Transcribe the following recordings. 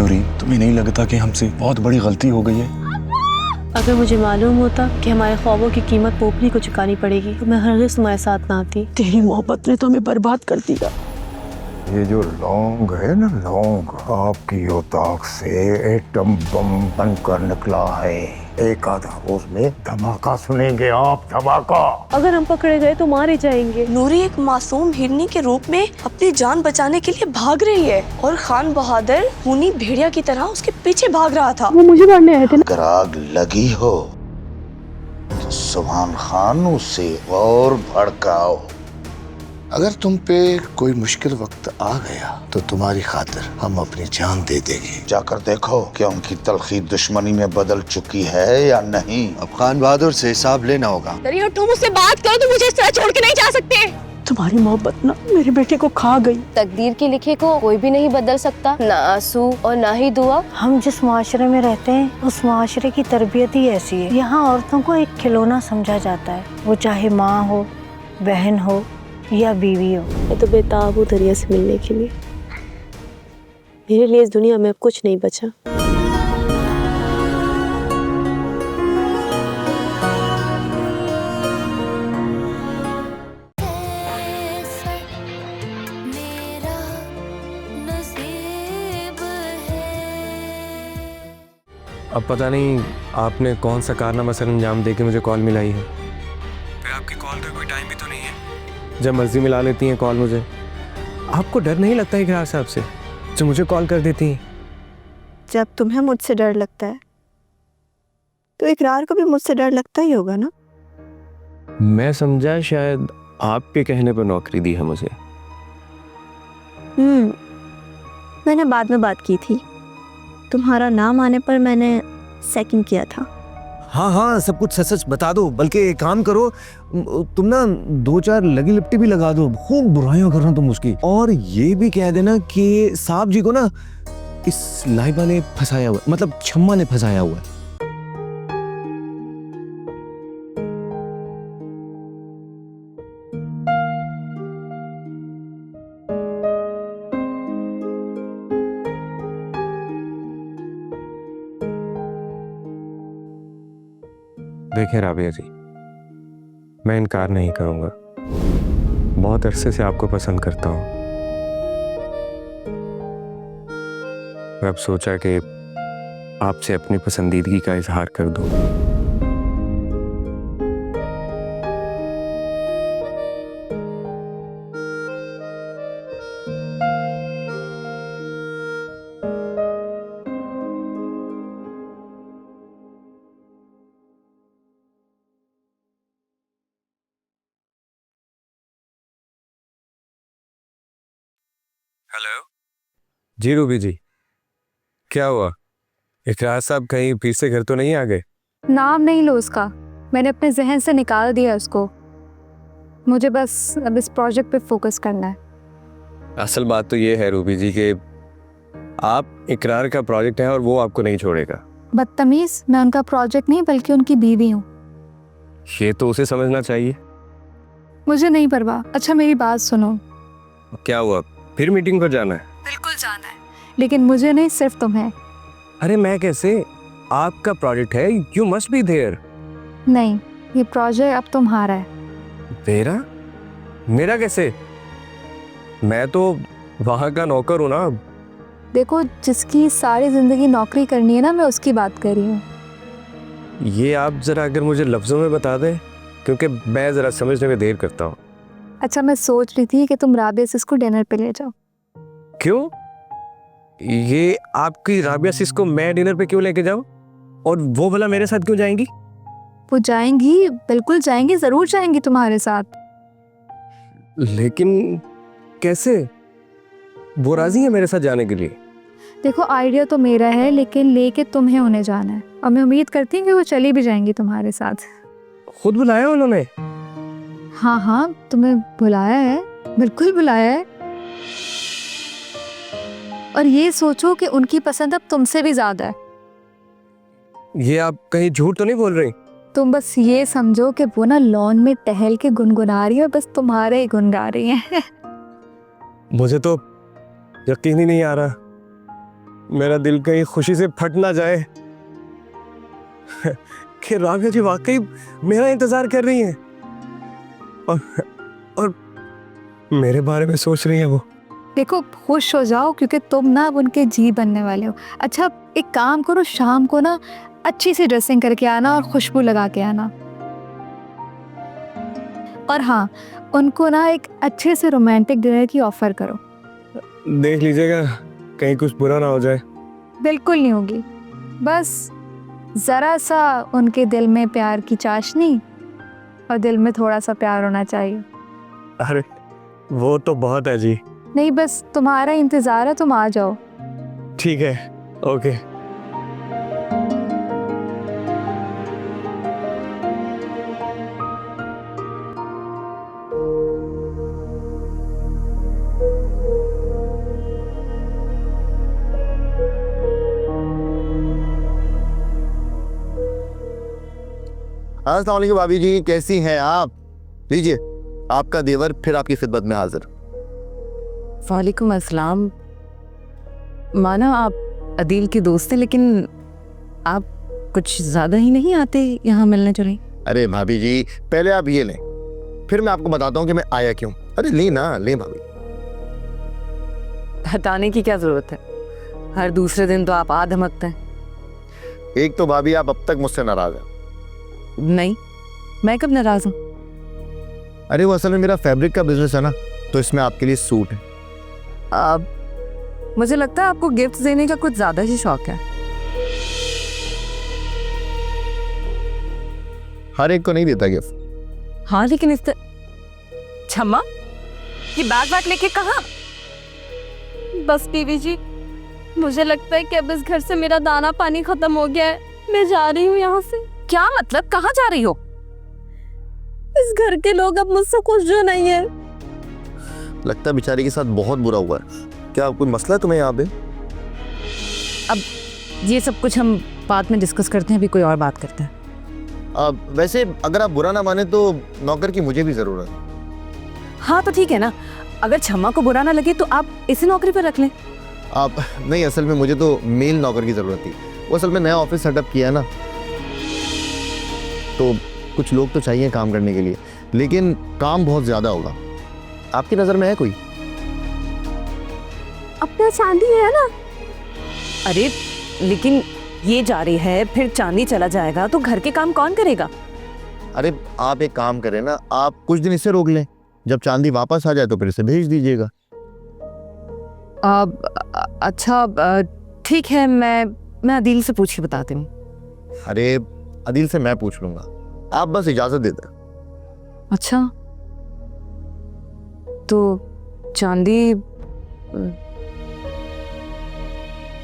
नूरी, तुम्हें नहीं लगता कि हमसे बहुत बड़ी गलती हो गई है? अगर मुझे मालूम होता कि हमारे ख्वाबों की कीमत पोपली को चुकानी पड़ेगी तो मैं हरगिज़ तुम्हारे साथ ना आती। तेरी मोहब्बत ने तो हमें बर्बाद कर दिया। ये जो लौंग है ना, लौंग आपकी औताक से एटम बम बनकर निकला है। एक आधा रोज में धमाका सुनेंगे आप, धमाका। अगर हम पकड़े गए तो मारे जाएंगे। नूरी एक मासूम हिरनी के रूप में अपनी जान बचाने के लिए भाग रही है और खान बहादुर खूनी भेड़िया की तरह उसके पीछे भाग रहा था। वो मुझे मारने आए थे ना। अगर आग लगी हो तो सुभान खान उसे और भड़काओ। अगर तुम पे कोई मुश्किल वक्त आ गया तो तुम्हारी खातिर हम अपनी जान दे देंगे। जाकर देखो क्या उनकी तलखी दुश्मनी में बदल चुकी है या नहीं। अब खान बहादुर से हिसाब लेना होगा। तुम मुझसे बात करो तो मुझे इस तरह छोड़ के नहीं जा सकते। तुम्हारी मोहब्बत ना मेरे बेटे को खा गई। तकदीर के लिखे को कोई भी नहीं बदल सकता, ना आंसू और ना ही दुआ। हम जिस माशरे में रहते हैं उस माशरे की तरबियत ही ऐसी है। यहाँ औरतों को एक खिलौना समझा जाता है, वो चाहे माँ हो, बहन हो या बीवी हो। मैं तो बेताब हूँ दरिया से मिलने के लिए। मेरे लिए इस दुनिया में अब कुछ नहीं बचा। अब पता नहीं आपने कौन सा कारनामा सर अंजाम दे के मुझे कॉल मिलाई है। फिर आपकी कॉल का कोई टाइम भी तो नहीं है, जब मर्जी मिला लेती हैं कॉल मुझे। आपको डर नहीं लगता इकरार साहब से जो मुझे कॉल कर देती हैं? जब तुम्हें मुझसे डर लगता है तो इकरार को भी मुझसे डर लगता ही होगा ना। मैं समझा शायद आपके कहने पर नौकरी दी है मुझे। मैंने बाद में बात की थी। तुम्हारा नाम आने पर मैंने सेकंड किया था। हाँ हाँ, सब कुछ सच सच बता दो। बल्कि एक काम करो, तुम ना 2-4 लगी लिपटी भी लगा दो। खूब बुराइयां करना तुम उसकी। और ये भी कह देना कि साहब जी को ना इस लाइबा ने फंसाया हुआ, मतलब छम्मा ने फंसाया हुआ है। देखिए राबिया जी, मैं इनकार नहीं करूंगा, बहुत अरसे से आपको पसंद करता हूं। मैं अब सोचा कि आपसे अपनी पसंदीदगी का इजहार कर दूं। हेलो जी रूबी जी, क्या हुआ? इकरार साहब कहीं फिर से घर तो नहीं आ गए? नाम नहीं लो उसका, मैंने अपने जहन से निकाल दिया उसको। मुझे बस अब इस प्रोजेक्ट पे फोकस करना है। असल बात तो ये है रूबी जी कि आप इकरार का प्रोजेक्ट है और वो आपको नहीं छोड़ेगा। बदतमीज, मैं उनका प्रोजेक्ट नहीं बल्कि उनकी बीवी हूँ। ये तो उसे समझना चाहिए। मुझे नहीं परवाह। अच्छा मेरी बात सुनो। क्या हुआ, फिर मीटिंग पर जाना है? बिल्कुल जाना है, लेकिन मुझे नहीं, सिर्फ तुम्हें। अरे मैं कैसे? आपका प्रोजेक्ट है, यू मस्ट बी देयर। नहीं, ये प्रोजेक्ट अब तुम्हारा है। मेरा? मेरा कैसे? मैं तो वहाँ का नौकर हूँ ना। देखो, जिसकी सारी जिंदगी नौकरी करनी है ना, मैं उसकी बात कर रही हूँ। ये आप जरा अगर मुझे लफ्जों में बता दें, क्योंकि मैं जरा समझने में देर करता हूँ। अच्छा, मैं सोच रही थी कि तुम राबिया सिस को डिनर पे ले जाओ। क्यों? ये आपकी राबिया सिस को मैं डिनर पे क्यों लेके जाऊं? और वो भला मेरे साथ क्यों जाएंगी? वो जाएंगी, बिल्कुल जाएंगी, जरूर जाएंगी तुम्हारे साथ। लेकिन कैसे? वो राजी है मेरे साथ जाने के लिए? देखो, आइडिया तो मेरा है, लेकिन लेके तुम्हें उन्हें जाना है। और मैं उम्मीद करती हूँ कि वो चली भी जाएंगी तुम्हारे साथ। खुद बुलाया उन्होंने? हाँ हाँ, तुम्हें बुलाया है, बिल्कुल बुलाया है। और ये सोचो कि उनकी पसंद अब तुमसे भी ज्यादा है। ये आप कहीं झूठ तो नहीं बोल रही? तुम बस ये समझो कि वो ना लॉन में टहल के गुनगुना रही है, बस तुम्हारे ही गुन गा रही है। मुझे तो यकीन ही नहीं आ रहा। मेरा दिल कहीं खुशी से फट ना जाए कि राघव जी वाकई मेरा इंतजार कर रही हैं और मेरे बारे में सोच रही है वो। देखो खुश हो जाओ क्योंकि तुम ना अब उनके जी बनने वाले हो। अच्छा एक काम करो, शाम को ना अच्छी सी ड्रेसिंग करके आना और खुशबू लगा के आना। और हाँ, उनको ना एक अच्छे से रोमांटिक डिनर की ऑफर करो। देख लीजिएगा कहीं कुछ बुरा ना हो जाए। बिल्कुल नहीं होगी, बस ज़रा सा उनके दिल में प्यार की चाशनी और दिल में थोड़ा सा प्यार होना चाहिए। अरे वो तो बहुत है जी। नहीं बस तुम्हारा इंतज़ार है, तुम आ जाओ। ठीक है, ओके। अस्सलाम वालेकुम भाभी जी, कैसी हैं आप? लीजिए आपका देवर फिर आपकी खिदमत में हाजिर। वालेकुम अस्सलाम। माना आप अदील के दोस्त हैं, लेकिन आप कुछ ज़्यादा ही नहीं आते यहाँ मिलने चले। अरे भाभी जी पहले आप ये लें, फिर मैं आपको बताता हूँ कि मैं आया क्यों। अरे लें ना, लें भाभी। हटाने की क्या ज़रूरत है, हर दूसरे दिन तो आप आ धमकते हैं। एक तो भाभी आप अब तक मुझसे नाराज हैं। नहीं, मैं कब नाराज़ हूँ? अरे वो असल में मेरा फैब्रिक का बिजनेस है ना, तो इसमें आपके लिए सूट है। अब मुझे लगता है आपको गिफ्ट देने का कुछ ज़्यादा ही शौक है। हर एक को नहीं देता गिफ्ट। हाँ लेकिन इस छम्मा ये बैग वैग लेके कहाँ? बस बीवी जी, मुझे लगता है कि अब इस घर से मेरा दाना पानी खत्म हो गया है। मैं जा रही हूँ यहाँ से। क्या मतलब, कहाँ जा रही हो? इस घर के लोग अब मुझसे खुश जो नहीं है। लगता है बेचारी के साथ बहुत बुरा हुआ है। क्या कोई मसला है तुम्हें यहाँ पे? अब ये सब कुछ हम बाद में डिस्कस करते हैं, अभी कोई और बात करते हैं। वैसे अगर आप बुरा ना माने तो नौकर की मुझे भी जरूरत है। हाँ तो ठीक है ना, अगर छम्मा को बुरा ना लगे तो आप इसे नौकरी पर रख लें। आप नहीं, असल में मुझे तो मेल नौकर की जरूरत थी। वो असल में नया ऑफिस सेटअप किया है ना, तो कुछ लोग तो चाहिए काम करने के लिए, लेकिन काम बहुत ज्यादा होगा। आपकी नजर में है कोई? अपना चांदी है ना। अरे लेकिन ये जा रही है, फिर चांदी चला जाएगा तो घर के काम कौन करेगा? अरे आप एक काम करें ना, आप कुछ दिन इसे रोक लें, जब चांदी वापस आ जाए तो फिर इसे भेज दीजिएगा। अच्छा ठीक है, मैं अदील से पूछ के बताती हूँ। अरे अदील से मैं पूछ लूंगा, आप बस इजाजत दे दें। अच्छा तो चांदी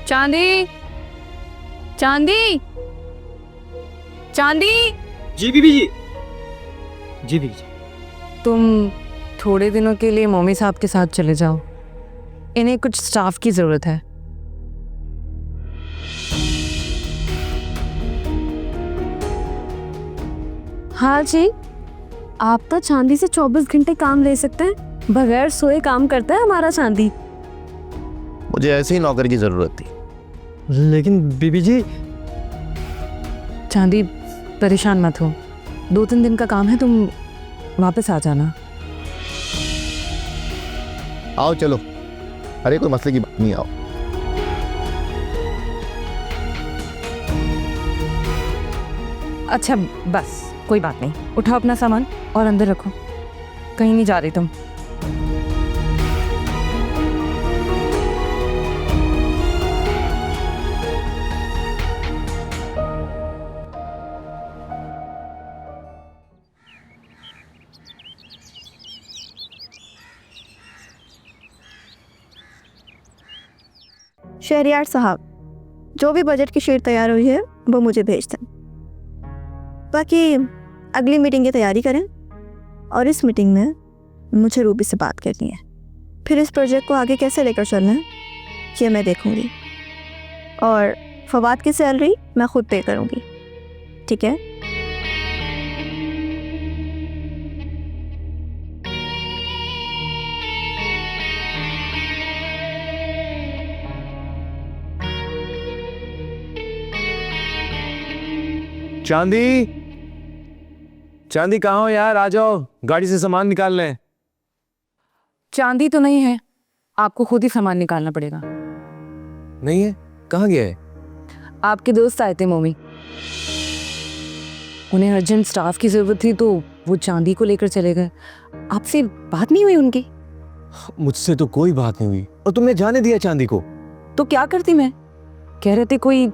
चांदी चांदी चांदी। जी बीबी जी। जी बीबी जी। तुम थोड़े दिनों के लिए मम्मी साहब के साथ चले जाओ, इन्हें कुछ स्टाफ की जरूरत है। हाँ जी, आप तो चांदी से 24 घंटे काम ले सकते हैं। बगैर सोए काम करता है हमारा चांदी। मुझे ऐसे ही नौकर की जरूरत थी। लेकिन बीबी जी। चांदी परेशान मत हो, 2-3 दिन का काम है, तुम वापस आ जाना। आओ चलो, अरे कोई मसले की बात नहीं, आओ। अच्छा बस कोई बात नहीं, उठाओ अपना सामान और अंदर रखो, कहीं नहीं जा रही तुम। शहरियार साहब, जो भी बजट की शीट तैयार हुई है वो मुझे भेज दें। बाकी अगली मीटिंग की तैयारी करें, और इस मीटिंग में मुझे रूबी से बात करनी है। फिर इस प्रोजेक्ट को आगे कैसे लेकर चलना है ये मैं देखूंगी, और फवाद की सैलरी मैं खुद पे करूंगी, ठीक है? चांदी, चांदी कहाँ हो यार? आ जाओ, गाड़ी से सामान निकाल लें। चांदी तो नहीं है, आपको खुद ही सामान निकालना पड़ेगा। नहीं है? कहाँ गया है? आपके दोस्त आए थे मोमी, उन्हें अर्जेंट स्टाफ की जरूरत थी तो वो चांदी को लेकर चले गए। आपसे बात नहीं हुई उनकी? मुझसे तो कोई बात नहीं हुई। और तुमने जाने दिया चांदी को? तो क्या करती मैं? कह रहे थे कोई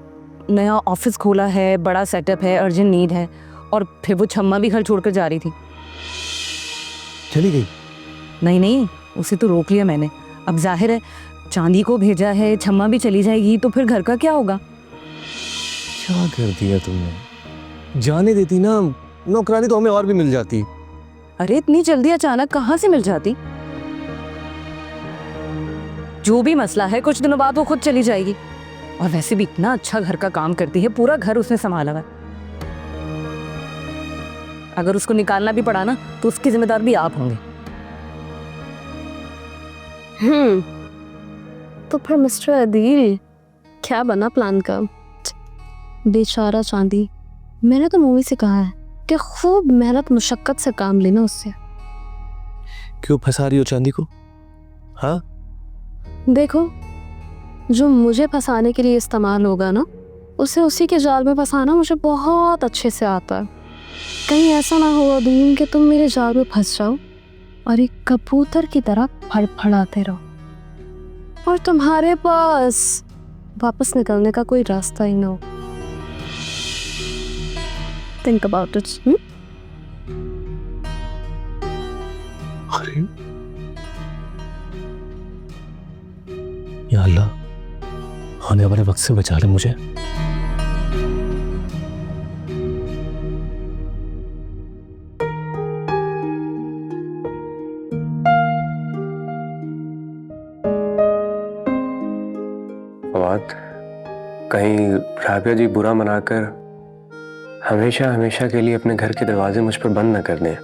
नया ऑफिस खोला है, बड़ा सेटअप है, अर्जेंट नीड है, और फिर वो छम्मा भी घर छोड़कर जा रही थी। चली गई? नहीं नहीं, उसे तो रोक लिया मैंने। अब जाहिर है चांदी को भेजा है, छम्मा भी चली जाएगी तो फिर घर का क्या होगा? क्या कर दिया तुमने? जाने देती ना, नौकरानी तो हमें और भी मिल जाती। अरे इतनी जल्दी अचानक कहाँ से मिल जाती? जो भी मसला है, कुछ दिनों बाद वो खुद चली जाएगी। और वैसे भी इतना अच्छा घर का काम करती है, पूरा घर उसने संभाला हुआ है। अगर उसको निकालना भी पड़ा ना तो उसकी जिम्मेदार भी आप होंगे। तो फिर मिस्टर अदील क्या बना प्लान का? बेचारा चांदी, मैंने तो मूवी से कहा है कि खूब मेहनत मुशक्कत से काम लेना उससे। क्यों फंसा रही हो चांदी को? हाँ देखो, जो मुझे फंसाने के लिए इस्तेमाल होगा ना, उसे उसी के जाल में फंसाना मुझे बहुत अच्छे से आता है। कहीं ऐसा ना हो अदील कि तुम मेरे जाल में फंस जाओ और एक कबूतर की तरह फड़फड़ाते रहो और तुम्हारे पास वापस निकलने का कोई रास्ता ही ना हो। Think about it. अरे या अल्लाह, आने वाले वक्त से बचा ले मुझे। फवाद, कहीं राबिया जी बुरा मनाकर हमेशा हमेशा के लिए अपने घर के दरवाजे मुझ पर बंद न कर दें।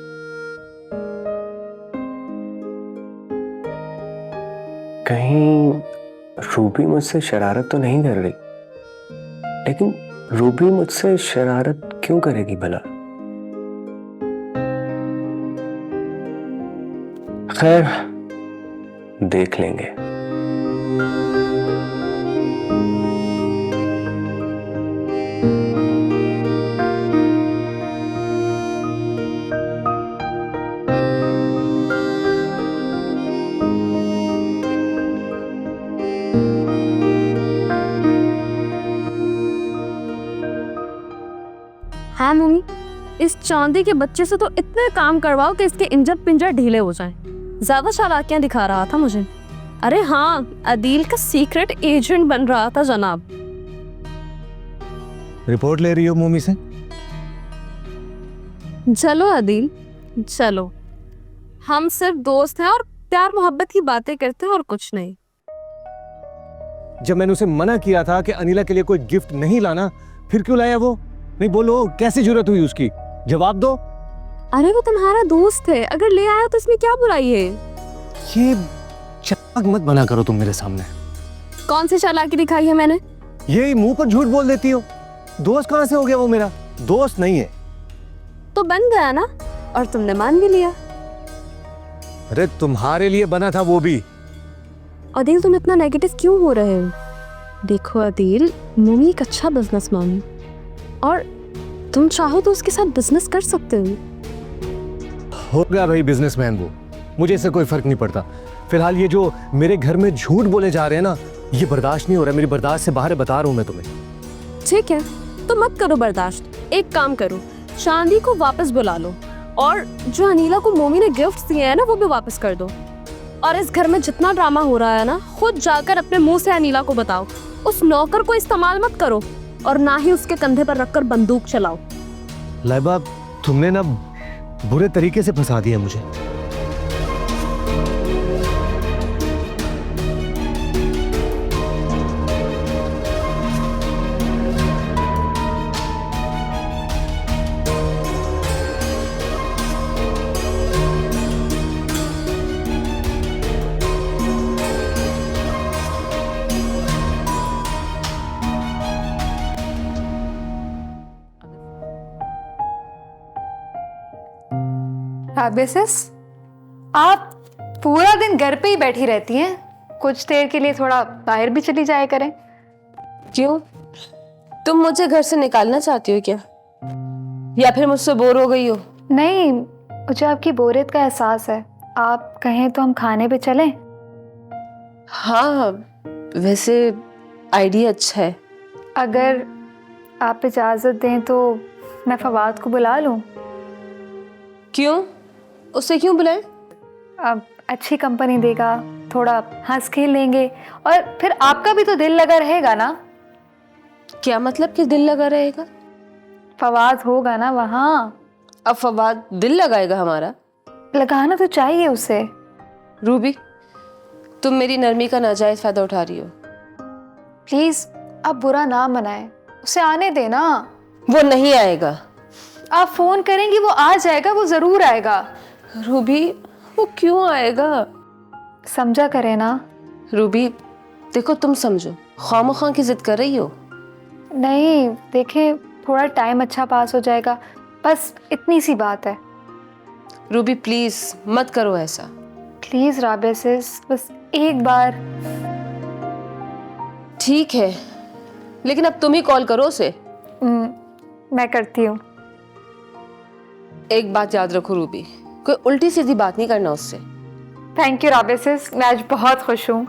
कहीं रूबी मुझसे शरारत तो नहीं कर रही? लेकिन रूबी मुझसे शरारत क्यों करेगी भला? खैर, देख लेंगे। हाँ मम्मी, इस चांदी के बच्चे से तो इतने काम करवाओ कि इसके इंजर पिंजर ढीले हो जाएं। ज्यादा चालाकियां दिखा रहा था मुझे। अरे हाँ, अदील का सीक्रेट एजेंट बन रहा था जनाब। रिपोर्ट ले रही हो मम्मी से? चलो अदील, चलो, हम सिर्फ दोस्त हैं और प्यार मोहब्बत की बातें करते हैं और कुछ नहीं। जब मैंने उसे मना किया था कि अनिला के लिए कोई गिफ्ट नहीं लाना, फिर क्यों लाया वो? नहीं बोलो, कैसी जरूरत हुई उसकी? जवाब दो। अरे वो तुम्हारा दोस्त है, अगर ले आया तो इसमें क्या बुराई है? ये चालाक मत बना करो तुम मेरे सामने। कौन सी चालाकी दिखाई है मैंने? ये मुंह पर झूठ बोल देती हो। दोस्त कहाँ से हो गया वो? मेरा दोस्त नहीं है। तो बन गया ना, और तुमने मान भी लिया। अरे तुम्हारे लिए बना था वो भी। अदील, तुम इतना नेगेटिव क्यों हो रहे हो? देखो अदील, मम्मी एक अच्छा बिजनेसमैन है और तुम चाहो तो उसके साथ बिजनेस कर सकते हो गया भाई बिजनेसमैन वो, मुझे इससे कोई फर्क नहीं पड़ता। फिलहाल ये जो मेरे घर में झूठ बोले जा रहे हैं ना, ये बर्दाश्त नहीं हो रहा। मेरी बर्दाश्त से बाहर है, बता रहा हूँ मैं तुम्हें। ठीक है, तो मत करो बर्दाश्त। एक काम करो, चांदी को वापस बुला लो और जो अनीला को मोमी ने गिफ्ट दिए हैं ना, वो भी वापस कर दो। और इस घर में जितना ड्रामा हो रहा है ना, खुद जाकर अपने मुंह से अनीला को बताओ। उस नौकर को इस्तेमाल मत करो और ना ही उसके कंधे पर रखकर बंदूक चलाओ। लाइबा, तुमने ना बुरे तरीके से फंसा दिया मुझे। राबिया सिस, आप पूरा दिन घर पे ही बैठी रहती हैं, कुछ देर के लिए थोड़ा बाहर भी चली जाया करें। क्यों, तुम मुझे घर से निकालना चाहती हो क्या, या फिर मुझसे बोर हो गई हो? नहीं, मुझे आपकी बोरियत का एहसास है। आप कहें तो हम खाने पे चलें? हाँ, वैसे आइडिया अच्छा है। अगर आप इजाज़त दें तो मैं फवाद को बुला लूं? क्यों, उसे क्यों बुलाएं? अब अच्छी कंपनी देगा, थोड़ा हंस खेल लेंगे और फिर आपका भी तो दिल लगा रहेगा ना। क्या मतलब कि दिल लगा रहेगा? फवाद होगा ना वहाँ। अब फवाद दिल लगाएगा हमारा? लगाना तो चाहिए उसे। रूबी, तुम मेरी नरमी का नाजायज फायदा उठा रही हो। प्लीज आप बुरा ना मनाएं, उसे आने देना। वो नहीं आएगा। आप फोन करेंगी वो आ जाएगा, वो जरूर आएगा। रूबी, वो क्यों आएगा? समझा करे ना। रूबी देखो, तुम समझो, खामोखा की जिद कर रही हो। नहीं देखें, थोड़ा टाइम अच्छा पास हो जाएगा, बस इतनी सी बात है। रूबी प्लीज मत करो ऐसा। प्लीज राबिया सिस, बस एक बार। ठीक है, लेकिन अब तुम ही कॉल करो उसे। मैं करती हूँ। एक बात याद रखो रूबी, कोई उल्टी सीधी बात नहीं करना उससे। थैंक यू राबिया सिस, मैं आज बहुत खुश हूँ।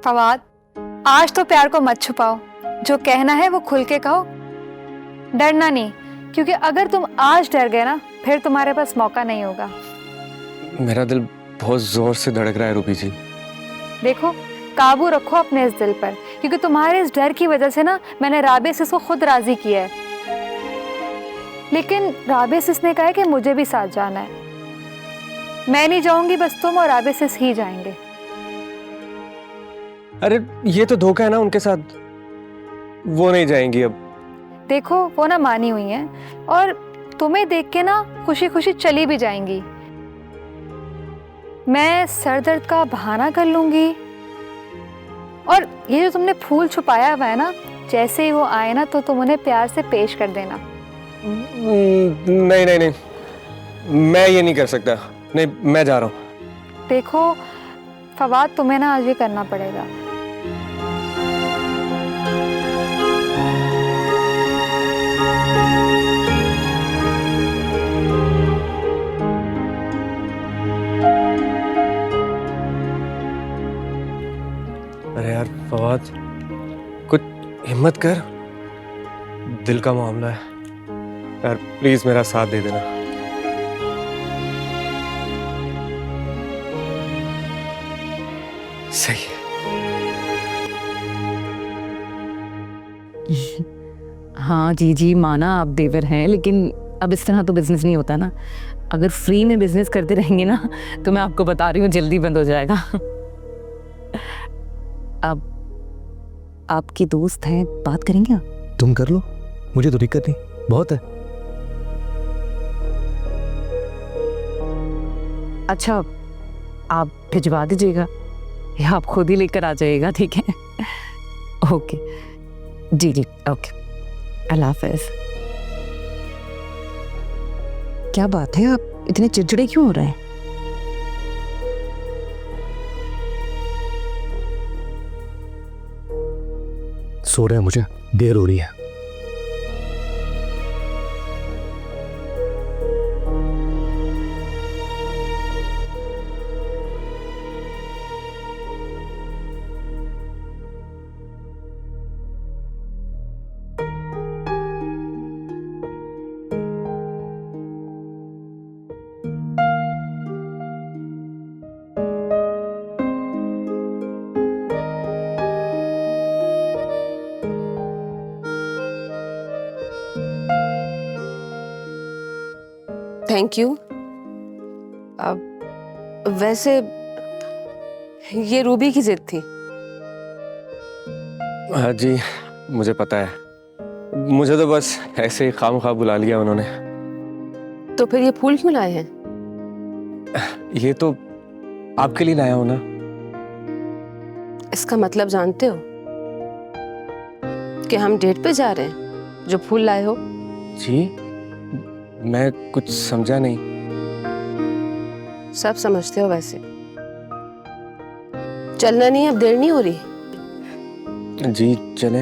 फवाद, आज तो प्यार को मत छुपाओ, जो कहना है वो खुल के कहो। डरना नहीं, क्योंकि अगर तुम आज डर गए ना, फिर तुम्हारे पास मौका नहीं होगा। मेरा दिल बहुत जोर से धड़क रहा है रूबी जी। देखो, काबू रखो अपने इस दिल पर, क्योंकि तुम्हारे इस डर की वजह से ना मैंने राबिया सिस को खुद राजी किया है। लेकिन राबिया सिस ने कहा है कि मुझे भी साथ जाना है। मैं नहीं जाऊंगी, बस तुम और राबिया सिस ही जाएंगे। अरे ये तो धोखा है ना उनके साथ, वो नहीं जाएंगी अब। देखो, वो ना मानी हुई हैं और तुम्हें देख के ना खुशी खुशी चली भी जाएंगी। मैं सर दर्द का बहाना कर लूंगी, और ये जो तुमने फूल छुपाया हुआ है ना, जैसे ही वो आए ना तो तुम उन्हें प्यार से पेश कर देना। नहीं नहीं नहीं, मैं ये नहीं कर सकता। नहीं, मैं जा रहा हूँ। देखो फवाद, तुम्हें ना आज ये करना पड़ेगा। अरे यार फवाद, कुछ हिम्मत कर, दिल का मामला है यार, प्लीज मेरा साथ दे देना। सही है। हाँ जी जी, माना आप देवर हैं, लेकिन अब इस तरह तो बिजनेस नहीं होता ना। अगर फ्री में बिजनेस करते रहेंगे ना, तो मैं आपको बता रही हूँ जल्दी बंद हो जाएगा। अब आपकी दोस्त हैं, बात करेंगे आप? तुम कर लो, मुझे तो दिक्कत नहीं, बहुत है। अच्छा, आप भिजवा दीजिएगा या आप खुद ही लेकर आ जाइएगा, ठीक है? ओके जी जी, ओके, अल्लाह हाफ़िज़। क्या बात है, आप इतने चिड़चिड़े क्यों हो रहे हैं? सो रहे हैं, मुझे देर हो रही है। Thank you. वैसे ये रूबी की जिद थी। हाँ जी, मुझे पता है। मुझे तो बस ऐसे ही खामखा बुला लिया उन्होंने। तो फिर ये फूल क्यों लाए हैं? ये तो आपके लिए लाया हूं ना। इसका मतलब जानते हो कि हम डेट पे जा रहे हैं, जो फूल लाए हो? जी, मैं कुछ समझा नहीं। सब समझते हो वैसे। चलना नहीं, अब देर नहीं हो रही। जी चले।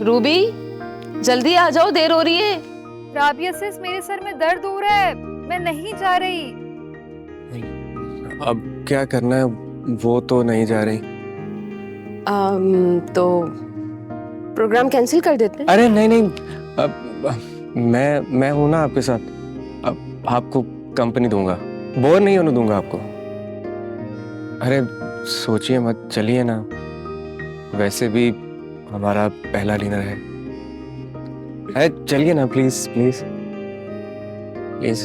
रूबी जल्दी आ जाओ, देर हो रही है। राबिया सिस, मेरे सर में दर्द हो रहा है, मैं नहीं जा रही। अब क्या करना है, वो तो नहीं जा रही। तो प्रोग्राम कैंसिल कर देते हैं। अरे नहीं नहीं, अब मैं हूं ना आपके साथ। अब आपको कंपनी दूंगा, बोर नहीं होने दूंगा आपको। अरे सोचिए मत, चलिए ना। वैसे भी हमारा पहला डिनर है। अरे चलिए ना, प्लीज प्लीज प्लीज।